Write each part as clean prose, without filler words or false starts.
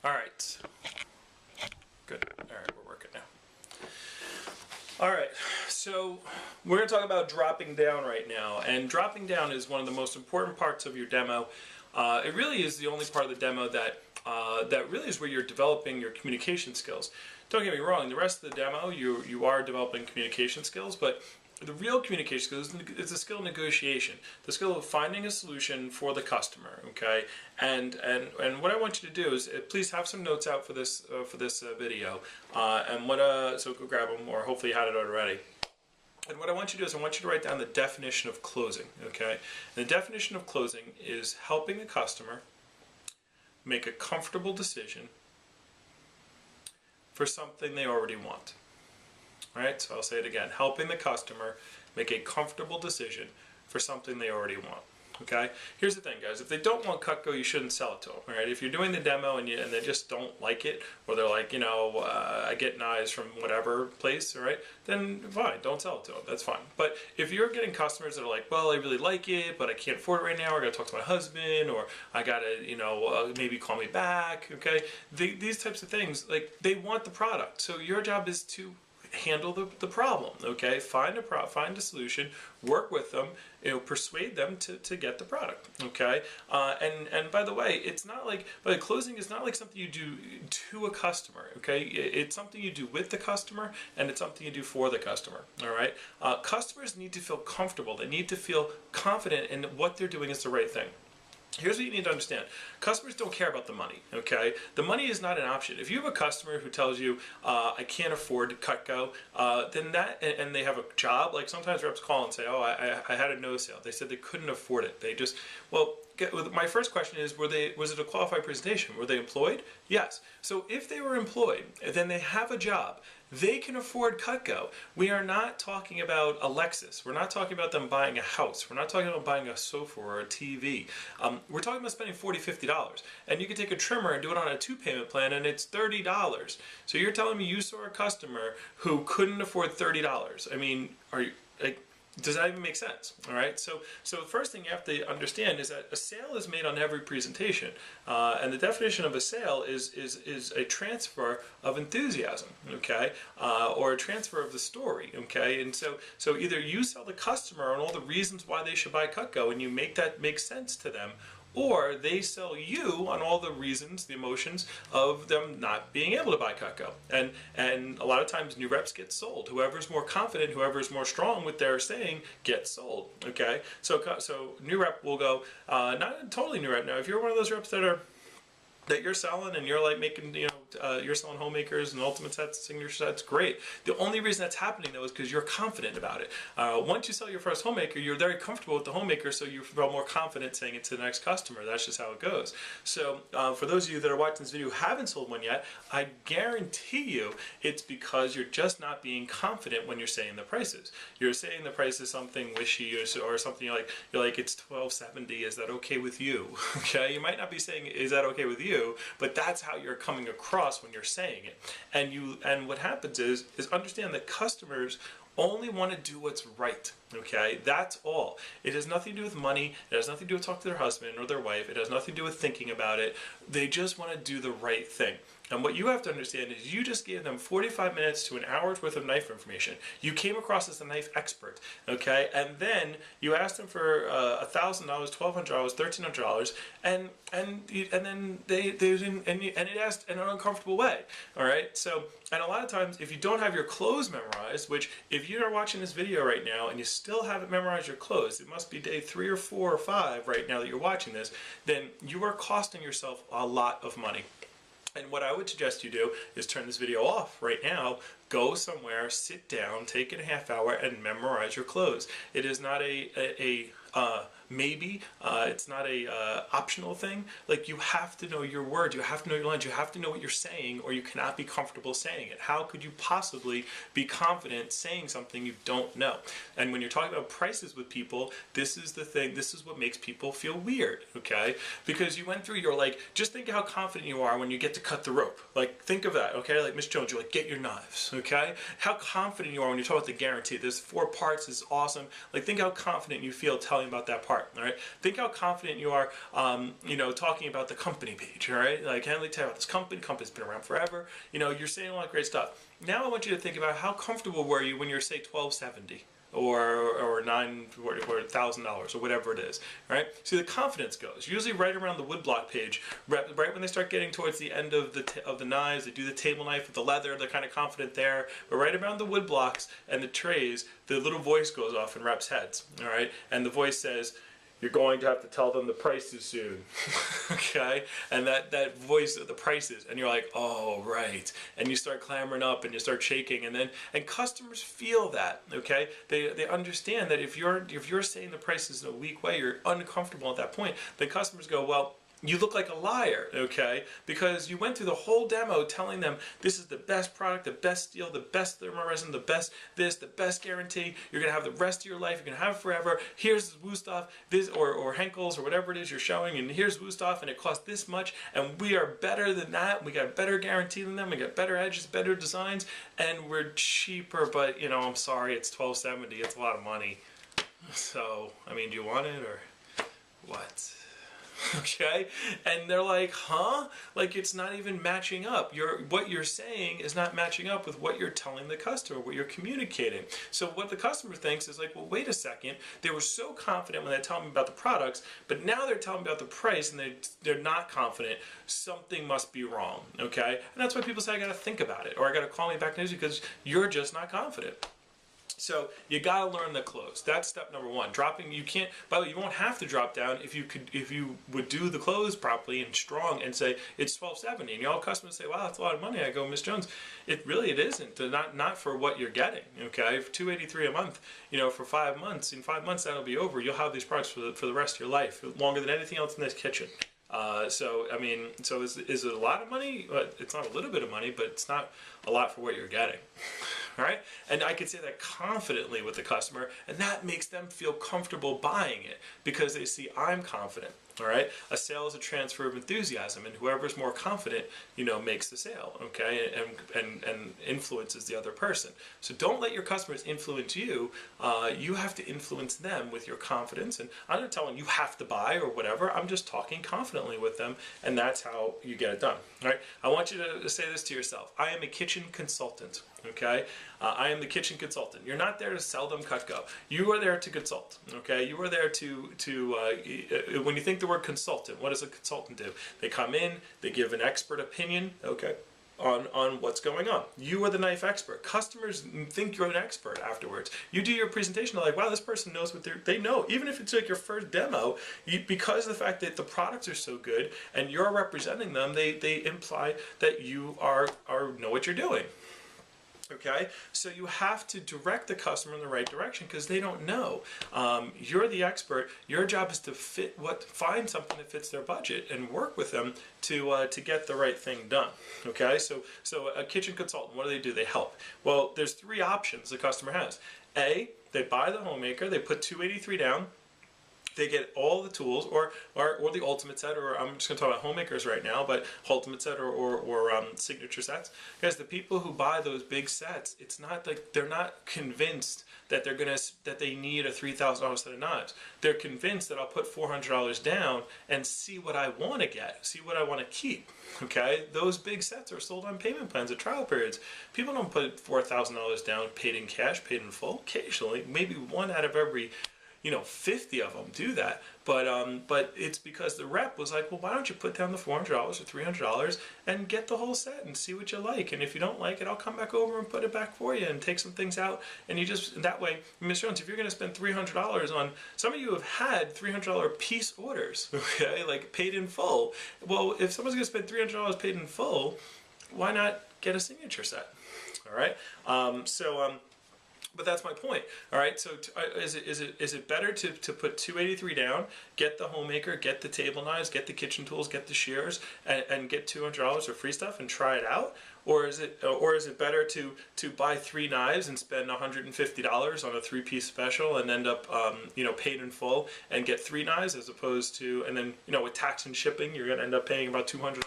All right. Good. All right, we're working now. All right, so we're going to talk about dropping down right now. And dropping down is one of the most important parts of your demo. It really is the only part of the demo that really is where you're developing your communication skills. Don't get me wrong, the rest of the demo, you are developing communication skills, but the real communication skills is the skill of negotiation, the skill of finding a solution for the customer. Okay, and what I want you to do is please have some notes out for this video, so go grab them, or hopefully you had it already. And what I want you to do is I want you to write down the definition of closing. Okay, and the definition of closing is helping the customer make a comfortable decision for something they already want. All right, so I'll say it again. Helping the customer make a comfortable decision for something they already want. Okay, here's the thing, guys. If they don't want Cutco, you shouldn't sell it to them. All right, if you're doing the demo and they just don't like it, or they're like, I get knives from whatever place, all right, then fine, don't sell it to them. That's fine. But if you're getting customers that are like, well, I really like it, but I can't afford it right now, or I got to talk to my husband, or I got to, maybe call me back. Okay, these types of things, like, they want the product. So your job is to handle the problem. Okay, find a solution, work with them, persuade them to get the product. Okay, and by the way, it's not like, but closing is not like something you do to a customer. Okay, it's something you do with the customer, and it's something you do for the customer. All right, customers need to feel comfortable. They need to feel confident in what they're doing is the right thing. Here's what you need to understand. Customers don't care about the money, okay? The money is not an option. If you have a customer who tells you, I can't afford Cutco, then and they have a job, like sometimes reps call and say, oh, I had a no sale. They said they couldn't afford it. They just, my first question is, was it a qualified presentation? Were they employed? Yes. So if they were employed, then they have a job. They can afford Cutco. We are not talking about a Lexus. We're not talking about them buying a house. We're not talking about buying a sofa or a TV. We're talking about spending $40, $50. And you can take a trimmer and do it on a 2-payment plan, and it's $30. So you're telling me you saw a customer who couldn't afford $30. I mean, are you, like, does that even make sense? All right. So the first thing you have to understand is that a sale is made on every presentation, and the definition of a sale is a transfer of enthusiasm, okay, or a transfer of the story, okay. And so either you sell the customer on all the reasons why they should buy Cutco, and you make that make sense to them, or they sell you on all the reasons, the emotions of them not being able to buy Cutco. And a lot of times new reps get sold. Whoever's more confident, whoever's more strong with their saying gets sold, okay? So new rep will go, not totally new rep now, if you're one of those reps that you're selling and you're like making, you're selling homemakers and ultimate sets, signature sets, great. The only reason that's happening though is because you're confident about it. Once you sell your first homemaker, you're very comfortable with the homemaker, so you feel more confident saying it to the next customer. That's just how it goes. So for those of you that are watching this video who haven't sold one yet, I guarantee you it's because you're just not being confident when you're saying the prices. You're saying the price is something wishy or something you're like it's $12.70. Is that okay with you? Okay, you might not be saying is that okay with you, but that's how you're coming across when you're saying it. And what happens is understand that customers only want to do what's right, okay? That's all. It has nothing to do with money. It has nothing to do with talking to their husband or their wife. It has nothing to do with thinking about it. They just want to do the right thing. And what you have to understand is you just gave them 45 minutes to an hour's worth of knife information. You came across as a knife expert, okay? And then you asked them for $1,000, $1,200, $1,300, and then they didn't, and it asked in an uncomfortable way, all right? So, and a lot of times, if you don't have your close memorized, which if you are watching this video right now and you still haven't memorized your close, it must be day 3 or 4 or 5 right now that you're watching this, then you are costing yourself a lot of money. And what I would suggest you do is turn this video off right now, go somewhere, sit down, take it a half hour, and memorize your close. It is not a maybe, it's not a optional thing. Like, you have to know your words, you have to know your lines, you have to know what you're saying, or you cannot be comfortable saying it. How could you possibly be confident saying something you don't know? And when you're talking about prices with people, this is the thing, this is what makes people feel weird, okay? Because you went through, you're like, just think how confident you are when you get to cut the rope. Like, think of that, okay? Like Miss Jones, you're like, get your knives, okay? How confident you are when you talk about the guarantee. There's 4 parts, is awesome. Like, think how confident you feel telling telling about that part. All right, think how confident you are, talking about the company page. All right, like, let me tell you about this company. Company's been around forever. You're saying a lot of great stuff. Now I want you to think about how comfortable were you when you're, say, $12.70 or $1,000 or whatever it is, right? See, the confidence goes usually right around the woodblock page, right when they start getting towards the end of the knives. They do the table knife with the leather. They're kind of confident there, but right around the wood blocks and the trays, the little voice goes off in reps' heads, all right? And the voice says, "You're going to have to tell them the prices soon." Okay? And that voice of the prices, and you're like, "Oh, right." And you start clamoring up and you start shaking, and customers feel that, okay? They understand that if you're saying the prices in a weak way, you're uncomfortable at that point, then customers go, "Well, you look like a liar," okay? Because you went through the whole demo telling them this is the best product, the best steel, the best thermoresin, the best this, the best guarantee. You're gonna have the rest of your life. You're gonna have it forever. Here's Wusthof, this or Henkel's or whatever it is you're showing, and here's Wusthof, and it costs this much, and we are better than that. We got a better guarantee than them. We got better edges, better designs, and we're cheaper. But I'm sorry, it's $12.70. It's a lot of money. So I mean, do you want it or what? Okay, and they're like, huh? Like, it's not even matching up. What you're saying is not matching up with what you're telling the customer, what you're communicating. So what the customer thinks is like, well, wait a second. They were so confident when they tell me about the products, but now they're telling me about the price and they're not confident. Something must be wrong, okay? And that's why people say, I got to think about it, or I got to call me back next week because you're just not confident. So you gotta learn the close. That's step number one. You can't. By the way, you won't have to drop down if you would do the close properly and strong and say it's $12.70, and all customers say, "Wow, that's a lot of money." I go, "Miss Jones, it isn't. Not for what you're getting. Okay, for $283 a month. For 5 months. In 5 months, that'll be over. You'll have these products for the rest of your life, longer than anything else in this kitchen." So is it a lot of money? It's not a little bit of money, but it's not a lot for what you're getting. All right, and I can say that confidently with the customer, and that makes them feel comfortable buying it because they see I'm confident. All right, a sale is a transfer of enthusiasm, and whoever's more confident, makes the sale. Okay, and influences the other person. So don't let your customers influence you. You have to influence them with your confidence. And I'm not telling you have to buy or whatever. I'm just talking confidently with them, and that's how you get it done. All right, I want you to say this to yourself: I am a kitchen consultant. Okay, I am the kitchen consultant. You're not there to sell them Cutco. You are there to consult. Okay, you are there to when you think the word consultant, what does a consultant do? They come in, they give an expert opinion. Okay, on what's going on. You are the knife expert. Customers think you're an expert afterwards. You do your presentation, they're like, wow, this person knows what they know. Even if it's like your first demo, because of the fact that the products are so good and you're representing them, they imply that you know what you're doing. Okay, so you have to direct the customer in the right direction because they don't know. You're the expert. Your job is to find something that fits their budget and work with them to get the right thing done. Okay, so a kitchen consultant, what do? They help. Well, there's 3 options the customer has. A, they buy the homemaker, they put $283 down. They get all the tools, or the ultimate set, or I'm just going to talk about homemakers right now, but ultimate set or signature sets. Guys, the people who buy those big sets, it's not like they're not convinced that they need a $3,000 set of knives. They're convinced that I'll put $400 down and see what I want to get, see what I want to keep. Okay, those big sets are sold on payment plans at trial periods. People don't put $4,000 down paid in cash, paid in full. Occasionally, maybe 1 out of every 50 of them do that, but it's because the rep was like, well, why don't you put down the $400 or $300 and get the whole set and see what you like, and if you don't like it, I'll come back over and put it back for you and take some things out, and you just, that way, Ms. Jones, if you're going to spend $300 on, some of you have had $300 piece orders, okay, like paid in full. Well, if someone's going to spend $300 paid in full, why not get a signature set? All right, but that's my point. All right. So is it better to put $283 down, get the homemaker, get the table knives, get the kitchen tools, get the shears, and get $200 of free stuff and try it out? Or is it better to buy 3 knives and spend $150 on a 3-piece special and end up paid in full and get 3 knives, as opposed to, and then with tax and shipping you're going to end up paying about $200?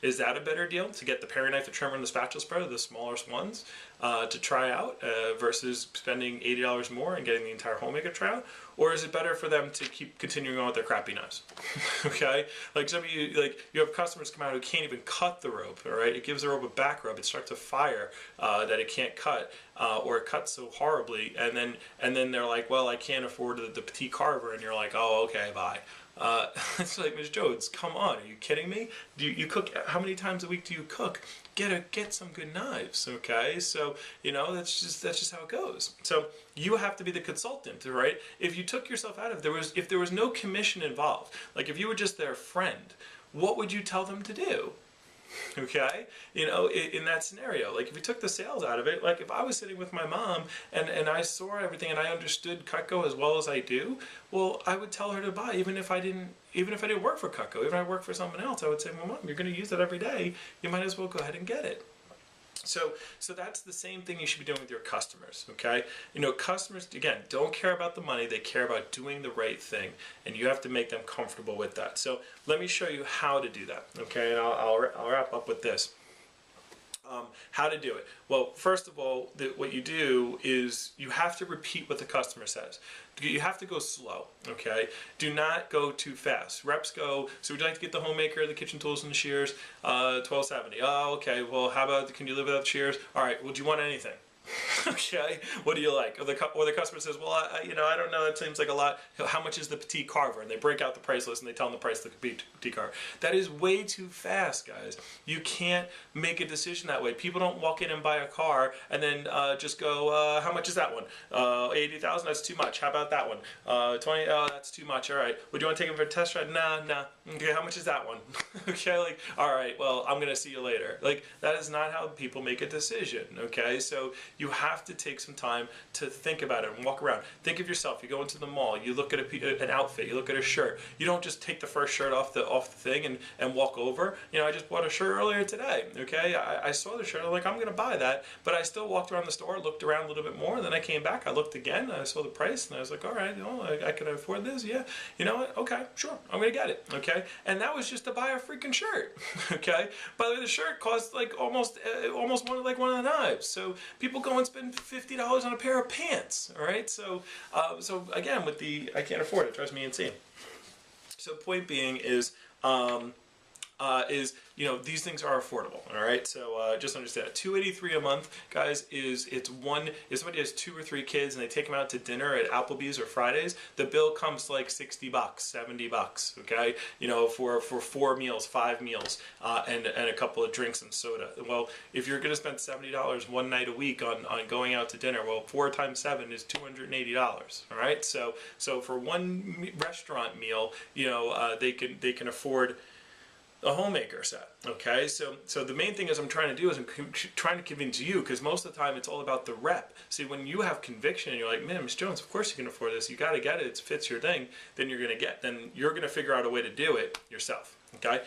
Is that a better deal to get the paring knife, the trimmer, and the spatula spreader, the smallest ones, to try out versus spending $80 more and getting the entire homemaker try out? Or is it better for them to keep continuing on with their crappy knives? Okay, like some of you, like you have customers come out who can't even cut the rope. All right, it gives the rope a back rub. It starts to fire that it can't cut, or it cuts so horribly, and then they're like, well, I can't afford the petite carver, and you're like, oh, okay, bye. It's like, Ms. Jones, come on, are you kidding me? Do you cook? How many times a week do you cook? Get some good knives, okay? So that's just how it goes. So you have to be the consultant, right? If you took yourself out of if there was no commission involved, like if you were just their friend, what would you tell them to do? Okay, in that scenario, like if you took the sales out of it, like if I was sitting with my mom and I saw everything and I understood Cutco as well as I do, well, I would tell her to buy, even if I didn't work for Cutco, even if I worked for someone else, I would say, well, Mom, you're going to use that every day, you might as well go ahead and get it. So that's the same thing you should be doing with your customers, okay? Customers, again, don't care about the money. They care about doing the right thing, and you have to make them comfortable with that. So let me show you how to do that, okay? And I'll wrap up with this. How to do it. Well, first of all, what you do is you have to repeat what the customer says. You have to go slow, okay? Do not go too fast. Reps go, so would you like to get the homemaker, the kitchen tools, and the shears? $12.70. Oh, okay. Well, how about, can you live without the shears? All right. Well, do you want anything? Okay, what do you like? Or the customer says, well, I don't know, that seems like a lot. How much is the petite carver? And they break out the price list and they tell them the price of the petite carver. That is way too fast, guys. You can't make a decision that way. People don't walk in and buy a car and then just go, how much is that one? 80,000, that's too much. How about that one? 20, oh, that's too much. All right, would you want to take them for a test ride? Nah. Okay, how much is that one? Okay, like, all right, well, I'm gonna see you later. Like, that is not how people make a decision, okay? So you have to take some time to think about it and walk around. Think of yourself. You go into the mall. You look at an outfit. You look at a shirt. You don't just take the first shirt off the thing and walk over. I just bought a shirt earlier today. Okay, I saw the shirt. I'm like, I'm gonna buy that. But I still walked around the store, looked around a little bit more, and then I came back. I looked again. And I saw the price, and I was like, all right, I can afford this. Yeah, you know what? Okay, sure, I'm gonna get it. Okay, and that was just to buy a freaking shirt. Okay, by the way, the shirt cost like almost one of the knives. So people go and spend $50 on a pair of pants. All right, so again, with I can't afford it. Drives me insane. So point being is these things are affordable. All right, so just understand $283 a month, guys. If somebody has 2 or 3 kids and they take them out to dinner at Applebee's or Fridays, the bill comes to like $60, $70. Okay, for 4 meals, 5 meals, and a couple of drinks and soda. Well, if you're going to spend $70 one night a week on going out to dinner, well, 4 times 7 is $280. All right, so for one restaurant meal, they can afford a homemaker set. Okay, so the main thing is I'm trying to do is I'm trying to convince you, because most of the time it's all about the rep. See, when you have conviction and you're like, man, Ms. Jones, of course you can afford this, you got to get it, it fits your thing, then you're going to figure out a way to do it yourself. Okay.